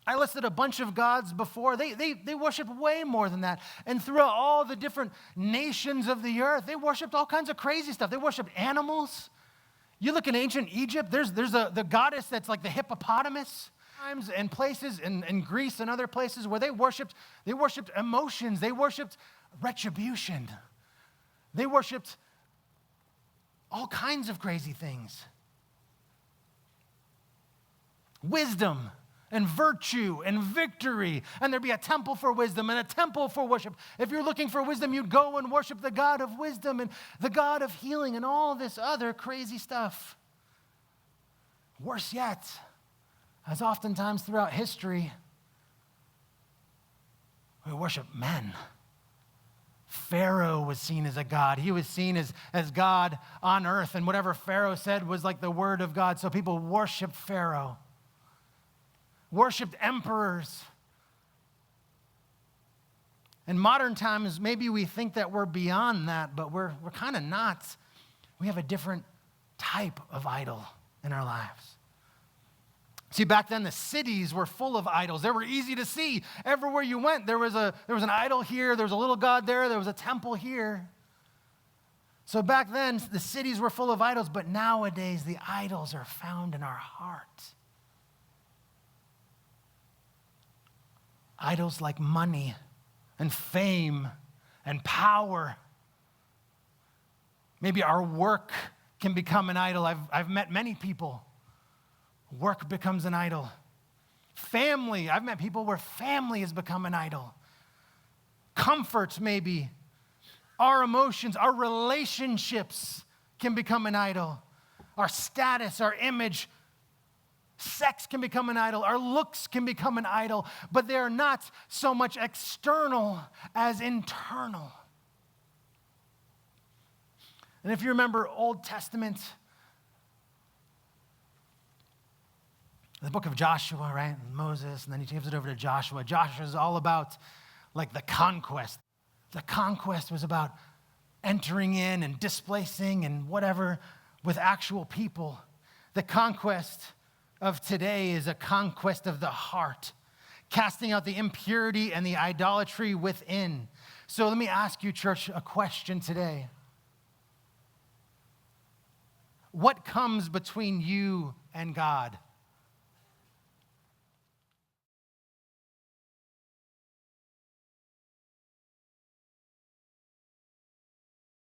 I listed a bunch of gods before. They worship way more than that. And throughout all the different nations of the earth, they worshiped all kinds of crazy stuff. They worshiped animals. You look in ancient Egypt, there's the goddess that's like the hippopotamus. Times and places in Greece and other places where they worshipped emotions. They worshipped retribution. They worshipped all kinds of crazy things. Wisdom and virtue and victory. And there'd be a temple for wisdom and a temple for worship. If you're looking for wisdom, you'd go and worship the God of wisdom and the God of healing and all this other crazy stuff. Worse yet, as oftentimes throughout history, we worship men. Pharaoh was seen as a god. He was seen as God on earth, and whatever Pharaoh said was like the word of God. So people worshiped Pharaoh, worshiped emperors. In modern times, maybe we think that we're beyond that, but we're kind of not. We have a different type of idol in our lives. See, back then the cities were full of idols. They were easy to see. Everywhere you went, there was an idol here, there was a little god there was a temple here. So back then, the cities were full of idols, but nowadays the idols are found in our hearts. Idols like money and fame and power. Maybe our work can become an idol. I've met many people. Work becomes an idol. Family, I've met people where family has become an idol. Comfort, maybe. Our emotions, our relationships can become an idol. Our status, our image, sex can become an idol. Our looks can become an idol. But they are not so much external as internal. And if you remember Old Testament, the book of Joshua, right? Moses, and then he gives it over to Joshua. Joshua is all about like the conquest. The conquest was about entering in and displacing and whatever with actual people. The conquest of today is a conquest of the heart, casting out the impurity and the idolatry within. So let me ask you, church, a question today. What comes between you and God?